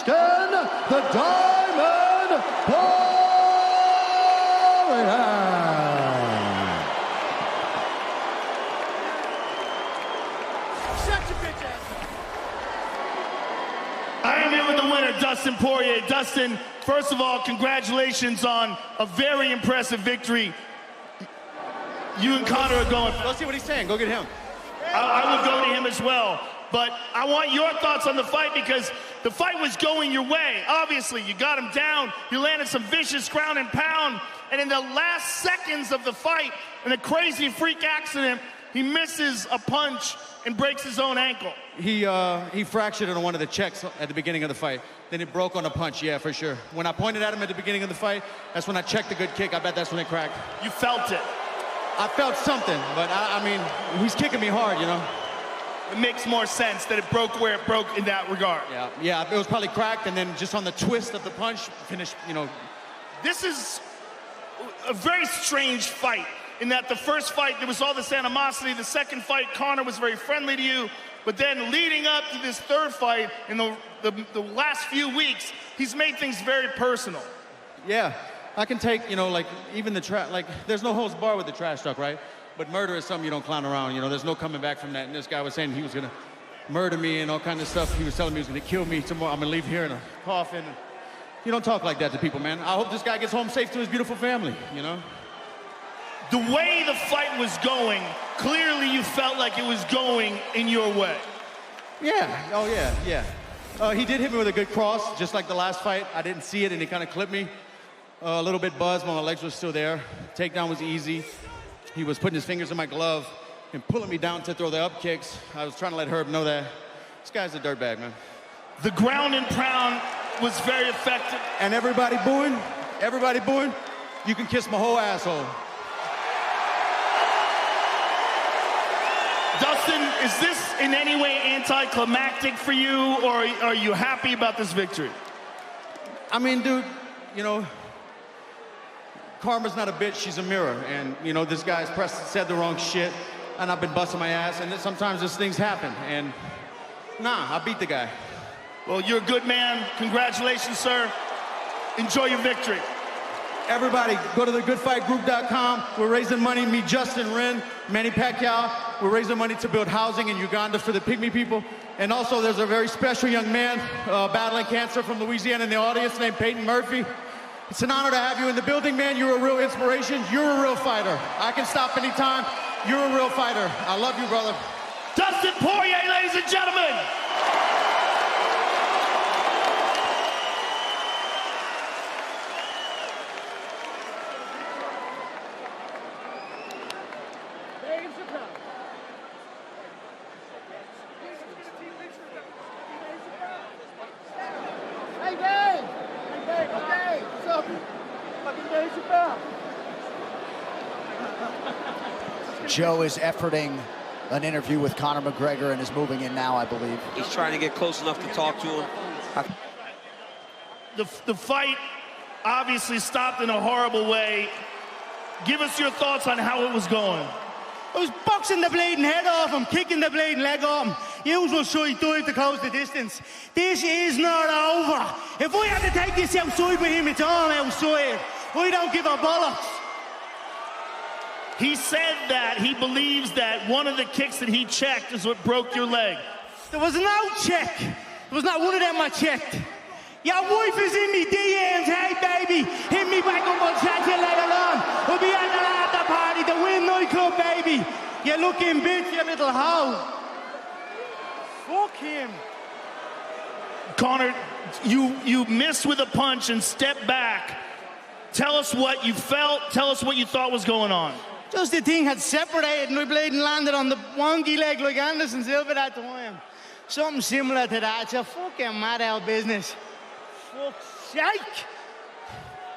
Dustin, the Diamond Poirier. I am here with the winner, Dustin Poirier. Dustin, first of all, congratulations on a very impressive victory. You and Conor are going. Let's see what he's saying. Go get him. I would go to him as well. But I want your thoughts on the fight because the fight was going your way. Obviously, you got him down. You landed some vicious ground and pound. And in the last seconds of the fight, in a crazy freak accident, he misses a punch and breaks his own ankle. He fractured it on one of the checks at the beginning of the fight. Then it broke on a punch, yeah, for sure. When I pointed at him at the beginning of the fight, that's when I checked a good kick. I bet that's when it cracked. You felt it. I felt something, but I mean, he's kicking me hard, you know? It makes more sense that it broke where it broke in that regard. Yeah, it was probably cracked, and then just on the twist of the punch, finished, you know. This is a very strange fight in that the first fight, there was all this animosity. The second fight, Conor was very friendly to you. But then leading up to this third fight in the last few weeks, he's made things very personal. Yeah, I can take, you know, like, even the there's no holds barred with the trash talk, right? But murder is something you don't clown around, you know? There's no coming back from that. And this guy was saying he was gonna murder me and all kinds of stuff. He was telling me he was gonna kill me tomorrow. I'm gonna leave here in a coffin. You don't talk like that to people, man. I hope this guy gets home safe to his beautiful family, you know? The way the fight was going, clearly you felt like it was going in your way. Yeah, oh yeah. He did hit me with a good cross, just like the last fight. I didn't see it, and he kind of clipped me. A little bit buzzed, but my legs were still there. Takedown was easy. He was putting his fingers in my glove and pulling me down to throw the up kicks. I was trying to let Herb know that. This guy's a dirtbag, man. The ground and pound was very effective. And everybody booing, you can kiss my whole asshole. Dustin, is this in any way anticlimactic for you, or are you happy about this victory? I mean, dude, you know, karma's not a bitch, she's a mirror. And, you know, this guy's said the wrong shit, and I've been busting my ass, and sometimes these things happen. And, nah, I beat the guy. Well, you're a good man. Congratulations, sir. Enjoy your victory. Everybody, go to thegoodfightgroup.com. We're raising money, me, Justin, Ren, Manny Pacquiao. We're raising money to build housing in Uganda for the Pygmy people. And also, there's a very special young man battling cancer from Louisiana in the audience named Peyton Murphy. It's an honor to have you in the building, man. You're a real inspiration. You're a real fighter. I can stop anytime. You're a real fighter. I love you, brother. Dustin Poirier, ladies and gentlemen. Joe is efforting an interview with Conor McGregor and is moving in now, I believe. He's trying to get close enough to talk to him. The fight obviously stopped in a horrible way. Give us your thoughts on how it was going. I was boxing the bleeding head off him, kicking the bleeding leg off him. Usual side dive to close the distance. This is not over. If I had to take this outside with him, it's all outside. I don't give a bollocks. He said that he believes that one of the kicks that he checked is what broke your leg. There was no check. There was not one of them I checked. Your wife is in me DMs, hey baby, hit me back up, I'll chat to you later on. We'll be at the after party, the Win nightclub, baby. You looking bitch, you little hoe. Fuck him. Conor, you missed with a punch and stepped back. Tell us what you felt, tell us what you thought was going on. Just the thing had separated and my bleeding landed on the wonky leg like Anderson Silva that time. Something similar to that. It's a fucking mad out business. Fuck's sake.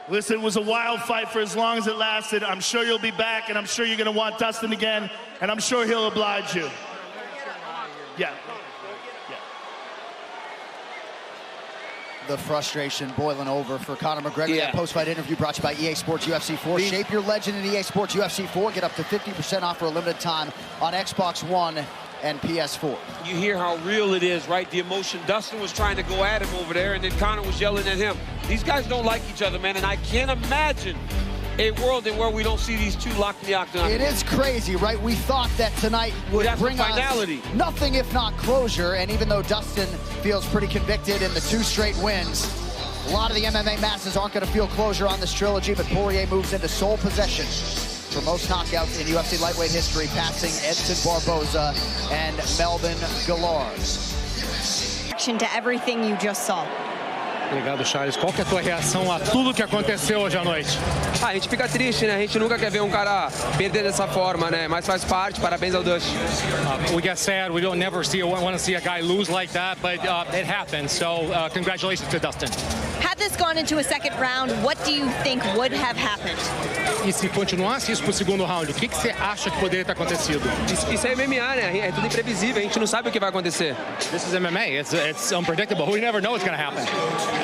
Listen, it was a wild fight for as long as it lasted. I'm sure you'll be back, and I'm sure you're going to want Dustin again, and I'm sure he'll oblige you. Yeah. The frustration boiling over for Conor McGregor. Yeah. That post-fight interview brought to you by EA Sports UFC 4. Shape your legend in EA Sports UFC 4. Get up to 50% off for a limited time on Xbox One and PS4. You hear how real it is, right? The emotion. Dustin was trying to go at him over there, and then Conor was yelling at him. These guys don't like each other, man, and I can't imagine a world in where we don't see these two locked in the octagon. It is crazy, right? We thought that tonight would bring finality. us nothing if not closure, and even though Dustin feels pretty convicted in the 2 straight wins, a lot of the MMA masses aren't going to feel closure on this trilogy, but Poirier moves into sole possession for most knockouts in UFC lightweight history, passing Edson Barboza and Melvin Gillard. Reaction to everything you just saw. Obrigado, Charles. Qual que é a tua reação a tudo que aconteceu hoje à noite? A gente fica triste, né? A gente nunca quer ver um cara perder dessa forma, né? Mas faz parte. Parabéns ao Dustin. We get sad. We don't never want to see a guy lose like that, but it happens. So congratulations to Dustin. Had this gone into a second round, what do you think would have happened? E se continuasse isso pro segundo round, o que você acha que poderia ter acontecido? Isso é MMA, né? É tudo imprevisível. A gente não sabe o que vai acontecer. This is MMA. It's unpredictable. We never know what's going to happen.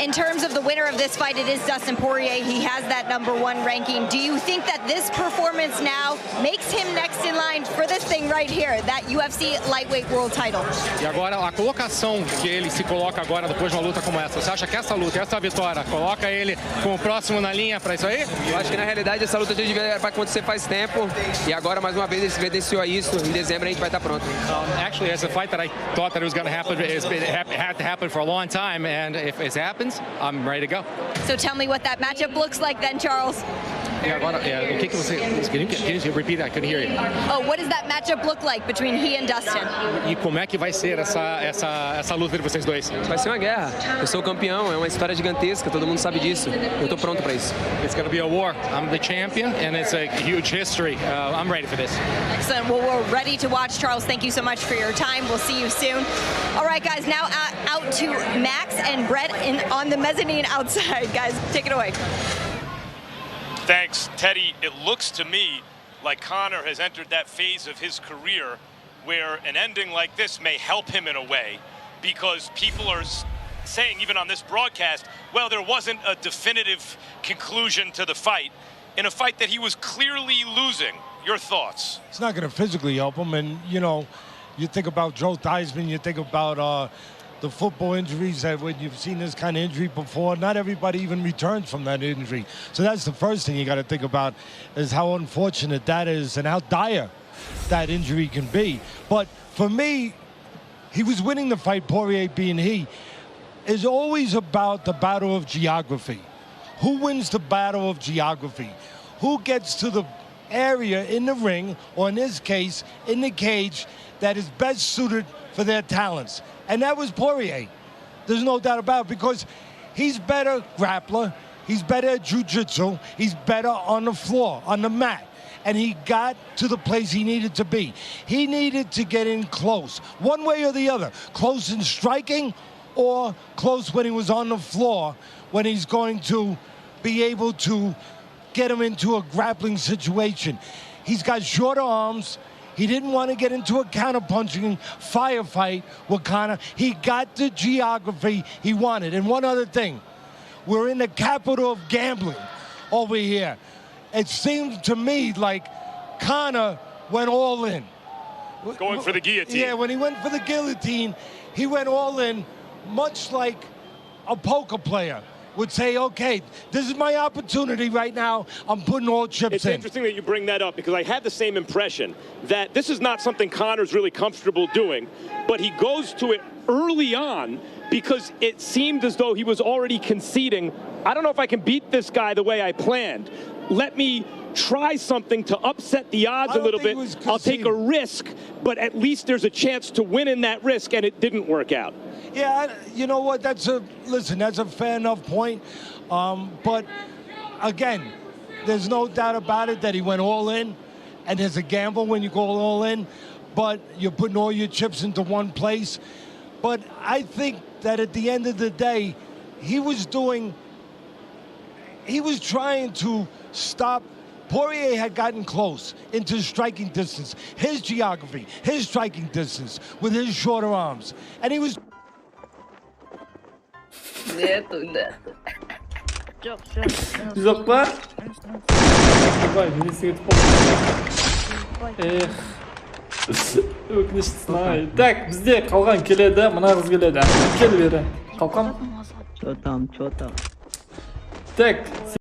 In terms of the winner of this fight, it is Dustin Poirier. He has that #1 ranking. Do you think that this performance now makes him next in line for this thing right here, that UFC lightweight world title? E agora, a colocação que ele se coloca agora depois de uma luta como essa, você acha que essa luta, essa vitória, coloca ele com o próximo na linha para isso aí? Eu acho que na realidade essa luta devia acontecer faz tempo e agora mais uma vez ele se evidenciou isso. Em dezembro a gente vai estar pronto. Actually, it's a fight that I thought that it was going to happen. It had to happen for a long time, and if it happens, I'm ready to go. So tell me what that matchup looks like then, Charles. E agora, o que você... Can you repeat that? I couldn't hear you. Oh, what does that matchup look like between he and Dustin? E como é que vai ser essa luta de vocês dois? Vai ser uma guerra. Eu sou o campeão, é uma história gigantesca, todo mundo sabe disso. Eu tô pronto para isso. It's going to be a war. I'm the champion, and it's a huge history. I'm ready for this. Excellent. Well, we're ready to watch, Charles. Thank you so much for your time. We'll see you soon. All right, guys, now out to Max and Brett on the mezzanine outside. Guys, take it away. Thanks, Teddy. It looks to me like Conor has entered that phase of his career where an ending like this may help him in a way, because people are saying, even on this broadcast, well, there wasn't a definitive conclusion to the fight in a fight that he was clearly losing. Your thoughts? It's not going to physically help him, and you know, you think about Joe Theismann, you think about the football injuries, that when you've seen this kind of injury before, not everybody even returns from that injury. So that's the first thing you got to think about, is how unfortunate that is and how dire that injury can be. But for me, he was winning the fight, Poirier being he, is always about the battle of geography. Who wins the battle of geography? Who gets to the area in the ring, or in this case, in the cage, that is best suited for their talents? And that was Poirier. There's no doubt about it, because he's better grappler, he's better at jiu-jitsu, he's better on the floor, on the mat. And he got to the place he needed to be. He needed to get in close, one way or the other. Close in striking, or close when he was on the floor, when he's going to be able to get him into a grappling situation. He's got shorter arms. He didn't want to get into a counter-punching firefight with Conor. He got the geography he wanted. And one other thing, we're in the capital of gambling over here. It seemed to me like Conor went all in. Going for the guillotine. Yeah, when he went for the guillotine, he went all in, much like a poker player would say, okay, this is my opportunity right now. I'm putting all chips It's in. interesting that you bring that up, because I had the same impression that this is not something Conor's really comfortable doing, but he goes to it early on because it seemed as though he was already conceding, I don't know if I can beat this guy the way I planned. Let me try something to upset the odds a little bit. I'll take a risk, but at least there's a chance to win in that risk, and it didn't work out. Yeah, you know what? That's a fair enough point. But again, there's no doubt about it that he went all in, and there's a gamble when you go all in, but you're putting all your chips into one place. But I think that at the end of the day, he was trying to stop. Poirier had gotten close into striking distance, his geography, his striking distance with his shorter arms, and he was. Zapa. Vai, 25 pontos. Өкініштісін-ай. Так, бізде қалған келеді, мына қыз келеді. Кел бері. Қалқам. Чё там? Так,